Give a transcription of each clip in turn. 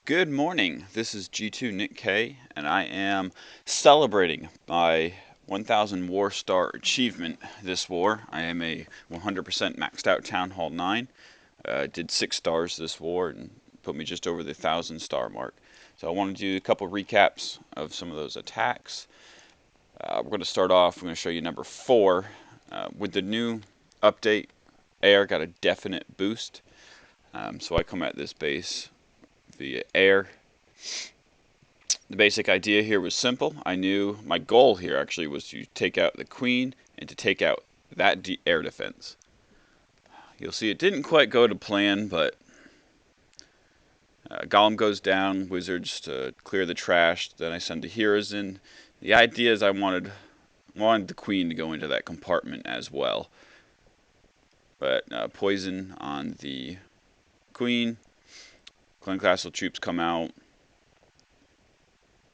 Good morning. This is G2 nickk, and I am celebrating my 1000 War Star achievement this war. I am a 100% maxed out Town Hall 9. Did 6 stars this war and put me just over the 1000 star mark. So I want to do a couple recaps of some of those attacks. We're going to start off, I'm going to show you number 4. With the new update, air got a definite boost. So I come at this base via air. The basic idea here was simple. I knew my goal here actually was to take out the queen and to take out that air defense. You'll see it didn't quite go to plan, but Golem goes down, wizards to clear the trash, then I send the heroes in. The idea is I wanted the queen to go into that compartment as well. But poison on the queen. Clan Castle troops come out.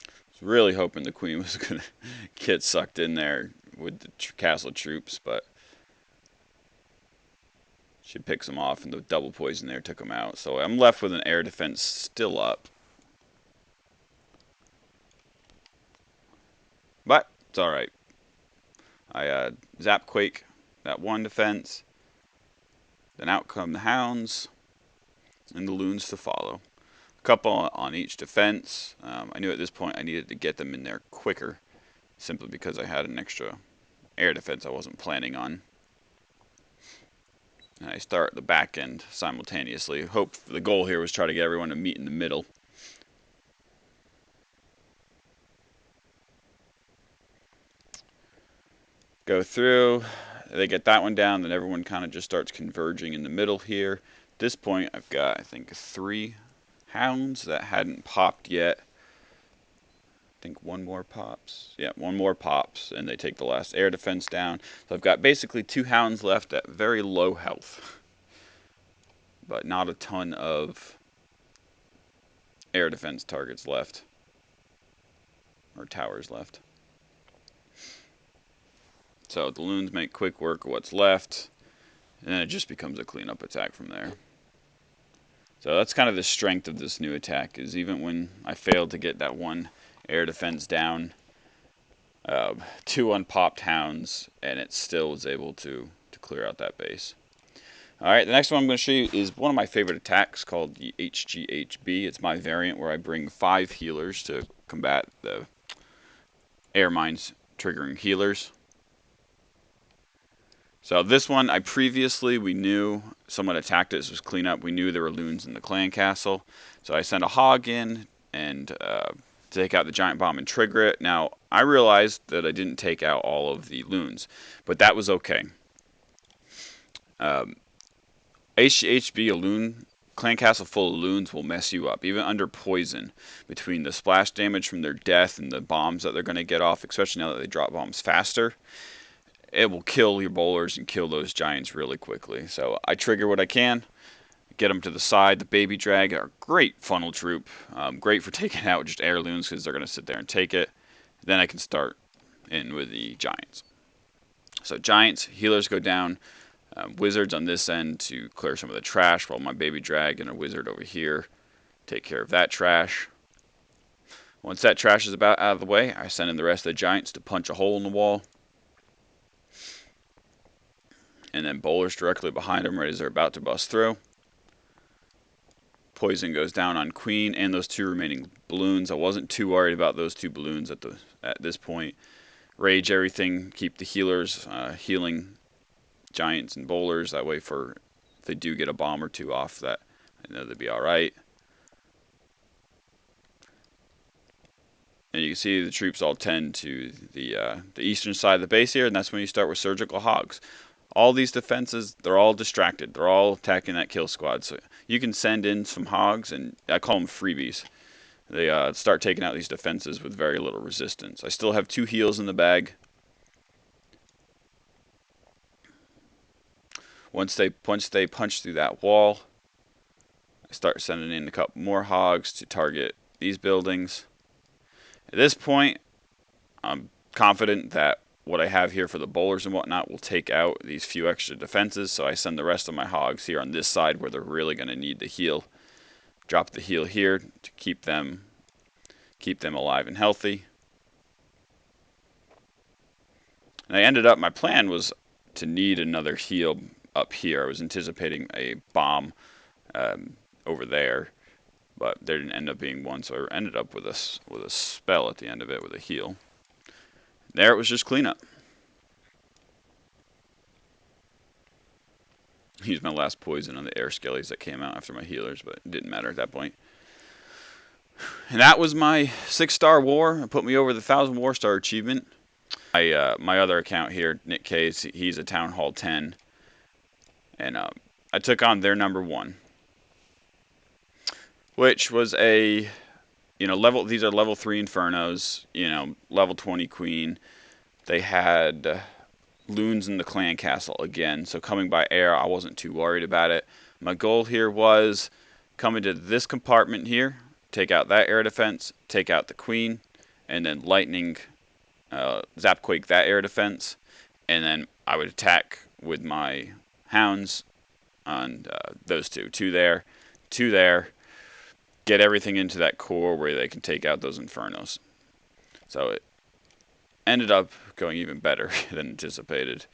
Was really hoping the queen was going to get sucked in there with the castle troops, but she picks them off, and the double poison there took them out. So I'm left with an air defense still up. But it's alright. I zap quake that one defense. Then out come the hounds and the loons to follow. A couple on each defense. I knew at this point I needed to get them in there quicker, simply because I had an extra air defense I wasn't planning on. And I start the back end simultaneously. The goal here was try to get everyone to meet in the middle. Go through, they get that one down, then everyone kind of just starts converging in the middle here. At this point, I've got, I think, 3 hounds that hadn't popped yet. I think one more pops. Yeah, one more pops, and they take the last air defense down. So I've got basically 2 hounds left at very low health, but not a ton of air defense targets left, or towers left. So the loons make quick work of what's left, and then it just becomes a cleanup attack from there. So that's kind of the strength of this new attack, is even when I failed to get that one air defense down, 2 unpopped hounds, and it still was able to clear out that base. Alright, the next one I'm going to show you is one of my favorite attacks called the HGHB. It's my variant where I bring 5 healers to combat the air mines triggering healers. So this one, we knew someone attacked it. This was cleanup. We knew there were loons in the clan castle. So I sent a hog in and take out the giant bomb and trigger it. Now, I realized that I didn't take out all of the loons, but that was okay. HGHB, a loon, clan castle full of loons will mess you up, even under poison. Between the splash damage from their death and the bombs that they're going to get off, especially now that they drop bombs faster, it will kill your bowlers and kill those giants really quickly. So I trigger what I can, get them to the side. The baby drag are great funnel troop, great for taking out just air loons because they're going to sit there and take it. Then I can start in with the giants. So giants, healers go down, wizards on this end to clear some of the trash, while my baby drag and a wizard over here take care of that trash. Once that trash is about out of the way, I send in the rest of the giants to punch a hole in the wall. And then bowlers directly behind them, right as they're about to bust through. Poison goes down on queen and those 2 remaining balloons. I wasn't too worried about those 2 balloons at this point. Rage everything, keep the healers healing giants and bowlers. That way, if they do get a bomb or 2 off, that I know they'd be all right. And you can see the troops all tend to the eastern side of the base here, and that's when you start with surgical hogs. All these defenses, they're all distracted. They're all attacking that kill squad. So you can send in some hogs, and I call them freebies. They start taking out these defenses with very little resistance. I still have 2 heals in the bag. Once they punch through that wall, I start sending in a couple more hogs to target these buildings. At this point, I'm confident that what I have here for the bowlers and whatnot will take out these few extra defenses, so I send the rest of my hogs here on this side where they're really going to need the heal. Drop the heal here to keep them alive and healthy. And I ended up, my plan was to need another heal up here. I was anticipating a bomb over there, but there didn't end up being one, so I ended up with a spell at the end of it with a heal. There it was just cleanup. Used my last poison on the air skellies that came out after my healers, but it didn't matter at that point. And that was my 6-star war. It put me over the 1,000 war star achievement. My other account here, nickk, he's a Town Hall 10, and I took on their number 1, which was a, level. These are level 3 Infernos, level 20 Queen. They had loons in the clan castle again, so coming by air, I wasn't too worried about it. My goal here was come into this compartment here, take out that air defense, take out the Queen, and then lightning. Zapquake that air defense, and then I would attack with my hounds on those two there, get everything into that core where they can take out those Infernos. So it ended up going even better than anticipated.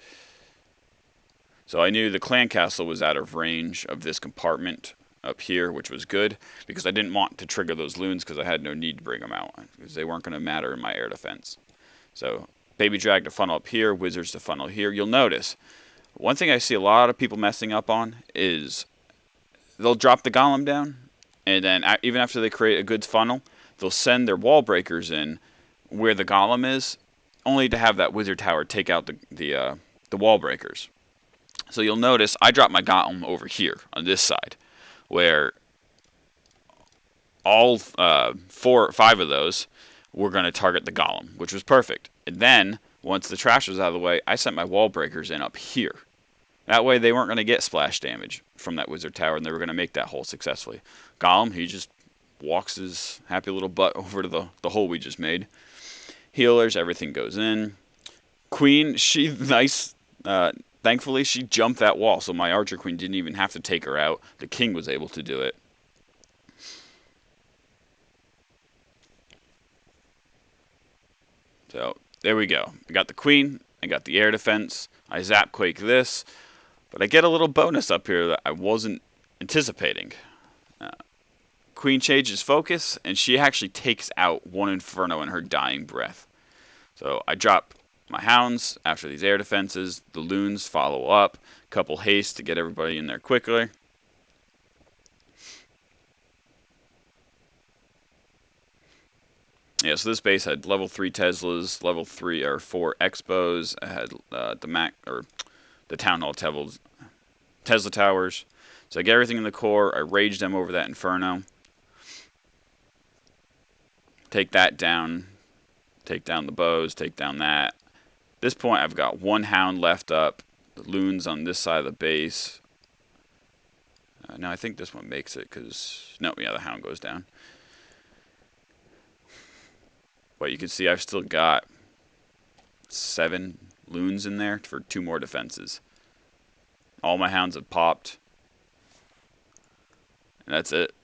So I knew the clan castle was out of range of this compartment up here, which was good, because I didn't want to trigger those loons because I had no need to bring them out, because they weren't going to matter in my air defense. So baby drag to funnel up here, wizards to funnel here. You'll notice, one thing I see a lot of people messing up on is they'll drop the golem down, and then even after they create a good funnel, they'll send their wall breakers in where the golem is, only to have that wizard tower take out the wall breakers. So you'll notice I dropped my golem over here on this side, where all 4 or 5 of those were going to target the golem, which was perfect. And then, once the trash was out of the way, I sent my wall breakers in up here. That way they weren't going to get splash damage from that wizard tower, and they were going to make that hole successfully. Golem, he just walks his happy little butt over to the hole we just made. Healers, everything goes in. Queen, she nice. Thankfully, she jumped that wall, so my archer queen didn't even have to take her out. The king was able to do it. So there we go. I got the queen. I got the air defense. I Zapquake this. But I get a little bonus up here that I wasn't anticipating. Queen changes focus, and she actually takes out one Inferno in her dying breath. So I drop my hounds after these air defenses. The loons follow up. Couple haste to get everybody in there quickly. Yeah, so this base had level 3 Teslas, level 3 or 4 Expos. I had the Town Hall Tesla towers. So I get everything in the core. I rage them over that Inferno. Take that down. Take down the bows. Take down that. At this point, I've got 1 hound left up. The loons on this side of the base. Now I think this one makes it because no, yeah, the hound goes down. But you can see I've still got 7 loons in there for 2 more defenses. All my hounds have popped. And that's it.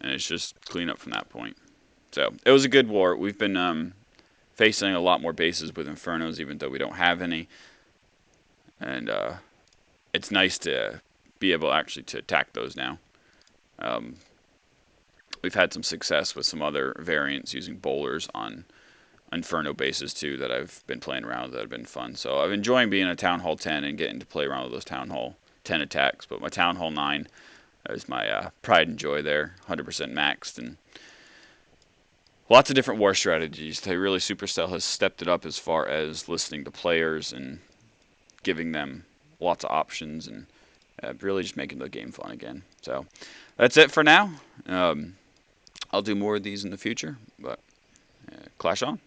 And it's just clean up from that point. So it was a good war. We've been facing a lot more bases with Infernos, even though we don't have any. And it's nice to be able actually to attack those now. We've had some success with some other variants using bowlers on Inferno bases too that I've been playing around with that have been fun. So I'm enjoying being a Town Hall 10 and getting to play around with those Town Hall 10 attacks. But my Town Hall 9 is my pride and joy there, 100% maxed, and lots of different war strategies. Really, Supercell has stepped it up as far as listening to players and giving them lots of options and really just making the game fun again. So that's it for now. I'll do more of these in the future, but clash on.